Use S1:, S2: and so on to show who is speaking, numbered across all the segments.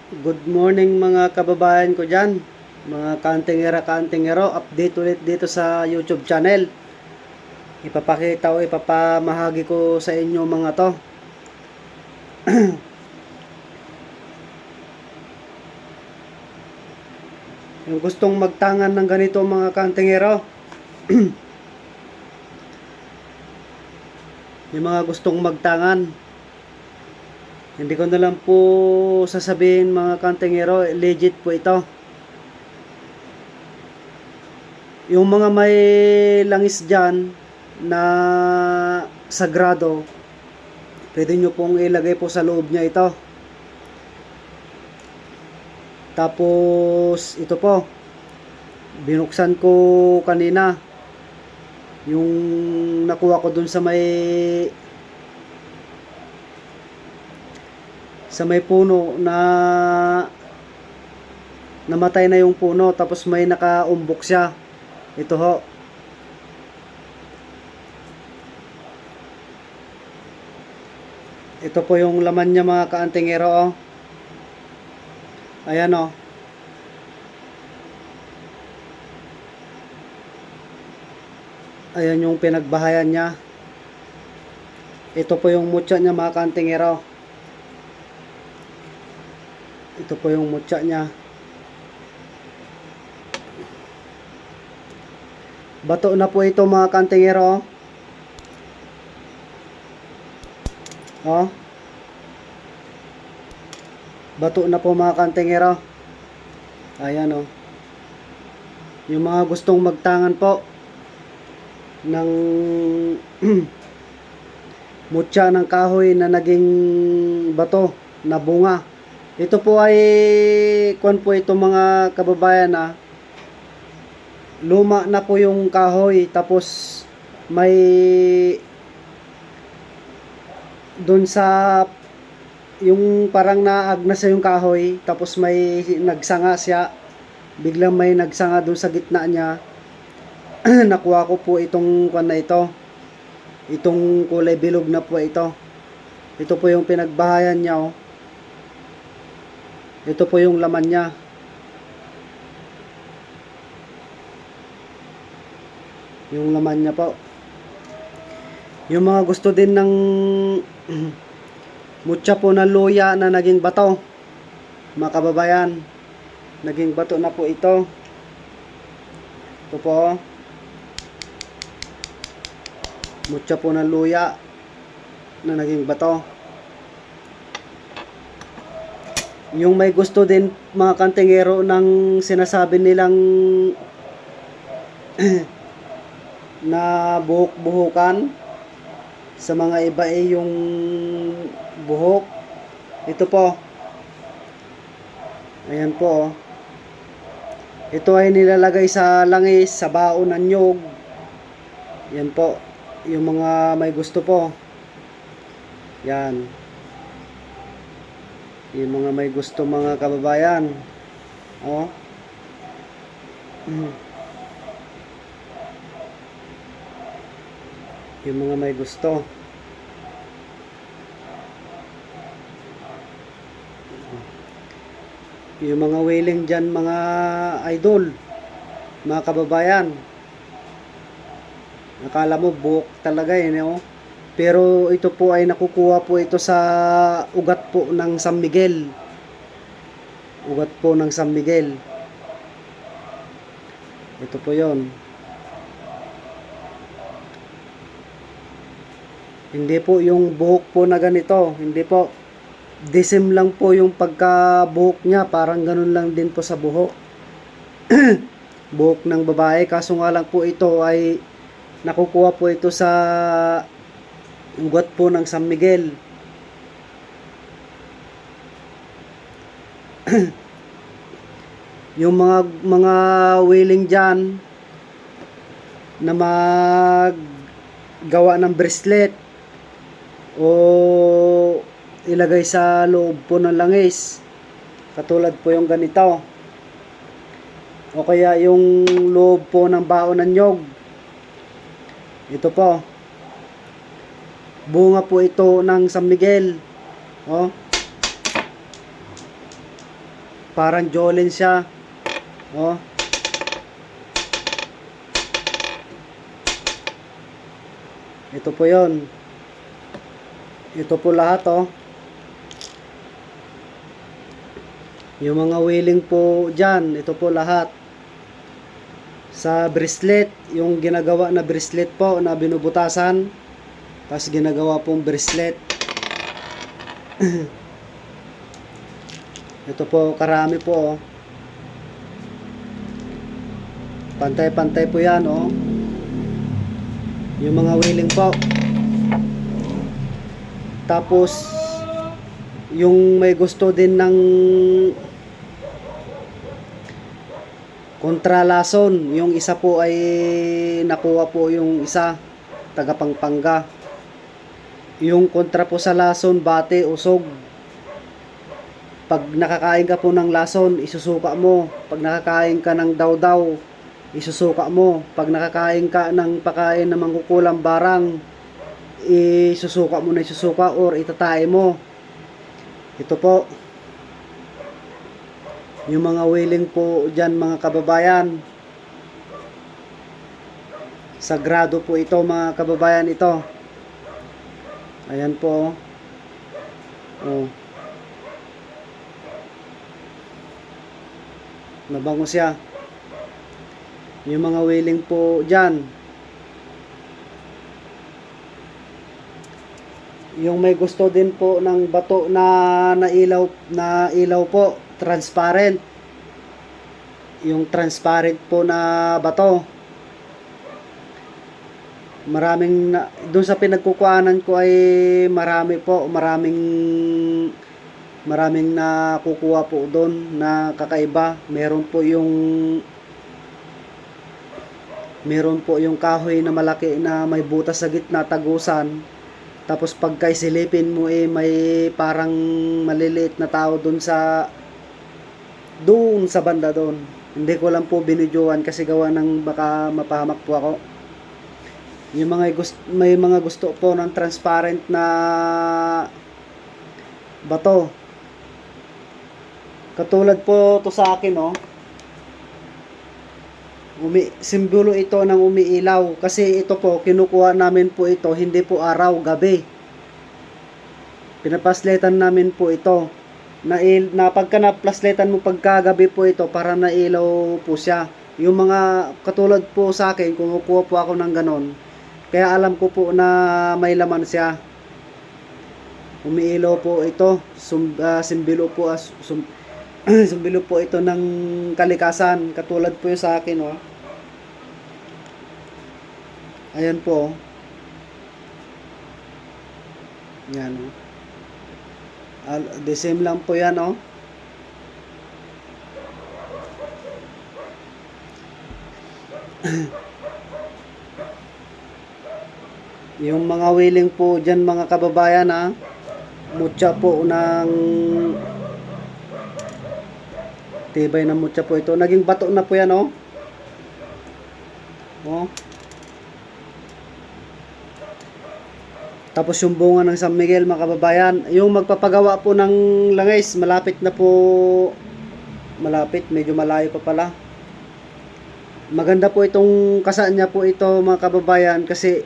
S1: Good morning mga kababayan ko dyan, mga kantingero, update ulit dito sa YouTube channel. Ipapakita o ipapamahagi ko sa inyo mga to. Yung gustong magtangan ng ganito mga kantingero, yung mga gustong magtangan, hindi ko na lang po sasabihin mga kantingero, legit po ito. Yung mga may langis dyan na sagrado, pwede nyo pong ilagay po sa loob niya ito. Tapos ito po, binuksan ko kanina yung nakuha ko dun sa may puno na namatay na yung puno, tapos may nakaumbok siya. Ito ho. Ito po yung laman niya mga kaantingero, oh. Ayan, oh. Ayan yung pinagbahayan niya. Ito po yung mutya niya mga kaantingero. Ito po yung mutya niya. Bato na po ito mga kantingero. Oh. Bato na po mga kantingero. Ayan, oh. Yung mga gustong magtangan po ng mutya ng kahoy na naging bato na bunga. Ito po ay kwan po ito mga kababayan, luma na po yung kahoy, tapos may doon sa yung parang naagnas sa yung kahoy, tapos may nagsanga siya, biglang may nagsanga doon sa gitna niya. Nakuha ko po itong kwan na ito, itong kulay bilog na po ito. Ito po yung pinagbahayan niya, oh. Ito po yung laman niya. Yung laman niya po. Yung mga gusto din ng mutya po na luya na naging bato, mga kababayan, naging bato na po ito. Ito po, mutya po na luya na naging bato. Yung may gusto din mga kantingero ng sinasabi nilang na buhok-buhukan, sa mga iba ay yung buhok. Ito po, ayan po, oh. Ito ay nilalagay sa langis, sa baon ng nyog. Yan po, yung mga may gusto po. Yan, yung mga may gusto mga kababayan, oh. Yung mga may gusto. Yung mga wailing dyan mga idol, mga kababayan, nakala mo buhok talaga yun, oh. Pero ito po ay nakukuha po ito sa ugat po ng San Miguel. Ugat po ng San Miguel. Ito po yon. Hindi po yung buhok po na ganito. Hindi po. Disim lang po yung pagkabuhok niya. Parang ganun lang din po sa buhok. Buhok ng babae. Kaso nga lang po ito ay nakukuha po ito sa ugat po ng San Miguel. Yung mga willing dyan na maggawa ng bracelet o ilagay sa loob po ng langis, katulad po yung ganito, o kaya yung loob po ng baon ng nyog. Ito po, bunga po ito ng San Miguel. Oh. Parang Jolene siya. Oh. Ito po yon. Ito po lahat, oh. Yung mga wheeling po dyan, ito po lahat. Sa bracelet, yung ginagawa na bracelet po na binubutasan. Tapos ginagawa pong bracelet. Ito po, karami po, oh. Pantay-pantay po yan, oh. Yung mga wheeling po. Tapos yung may gusto din ng kontralason, yung isa po ay nakuha po yung isa, taga Pampanga. Yung kontra po sa lason, bate, usog. Pag nakakain ka po ng lason, isusuka mo. Pag nakakain ka ng daw-daw, isusuka mo. Pag nakakain ka ng pakain na mangkukulang barang, isusuka mo na isusuka or itatay mo. Ito po. Yung mga wheeling po dyan, mga kababayan. Sagrado po ito, mga kababayan, ito. Ayan po. Oh. Mabango siya. Yung mga wheeling po dyan. Yung may gusto din po ng bato na ilaw po, transparent. Yung transparent po na bato. Maraming doon sa pinagkukuhanan ko ay marami po, maraming nakukuha po doon na kakaiba. Meron po yung kahoy na malaki na may butas sa gitna, tagusan. Tapos pagka isilipin mo may parang maliliit na tao doon sa banda doon. Hindi ko lang po binidyoan kasi gawa ng baka mapahamak po ako. Yung may mga gusto po ng transparent na bato. Katulad po to sa akin, oh. Simbolo ito ng umiilaw kasi ito po kinukuha namin po ito hindi po araw, gabi. Pinapasletan namin po ito na pagka naplasletan mo pagkagabi po ito para nailaw po siya. Yung mga katulad po sa akin, kumukuha po ako ng ganon, kaya alam ko po na may laman siya. Umiilaw po ito, simbolo po simbolo po ito ng kalikasan, katulad po yung sa akin, oh. Ayan po, oh. Yan, oh. The same lang po yan, oh. Yung mga wheeling po dyan, mga kababayan, ha, mutya po ng tibay na mutya po ito. Naging bato na po yan, oh. Oh. Tapos yung bunga ng San Miguel, mga kababayan. Yung magpapagawa po ng langis, malapit na po. Malapit, medyo malayo pa pala. Maganda po itong kasaan niya po ito, mga kababayan, kasi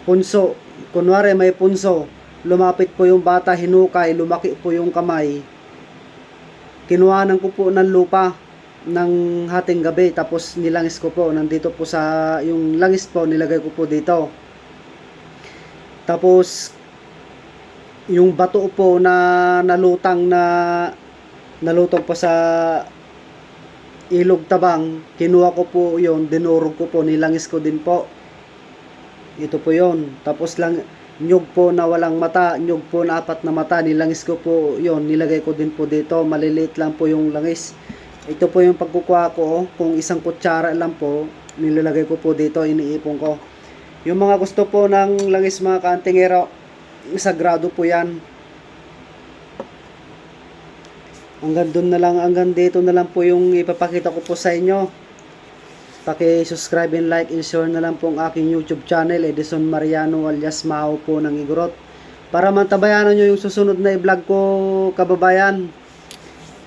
S1: punso. Kunwari may punso. Lumapit po yung bata, hinukay, lumaki po yung kamay. Kinuhanan ko po ng lupa ng hating gabi, tapos nilangis ko po. Nandito po yung langis po, nilagay ko po dito. Tapos yung bato po na nalutang po sa ilog tabang, kinuha ko po yon, dinurog ko po, nilangis ko din po. Ito po yon. Tapos nyug po na walang mata, nyug po na 4 na mata, nilangis ko po yon, nilagay ko din po dito. Maliliit lang po yung langis. Ito po yung pagkukuha ko, oh. Kung isang kutsara lang po, nilalagay ko po dito, iniipon ko. Yung mga gusto po ng langis, mga kaantingero, sagrado po yan. Hanggang dito na lang po yung ipapakita ko po sa inyo. Paki-subscribe and like and share na lang po ang aking YouTube channel, Edison Mariano alias Mao po ng Igorot. Para mantabayanan nyo yung susunod na i-vlog ko, kababayan.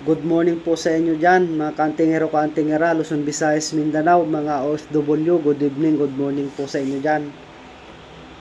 S1: Good morning po sa inyo dyan, mga kantingero, kantingera, Luzon, Visayas, Mindanao, mga OFW, good evening, good morning po sa inyo dyan.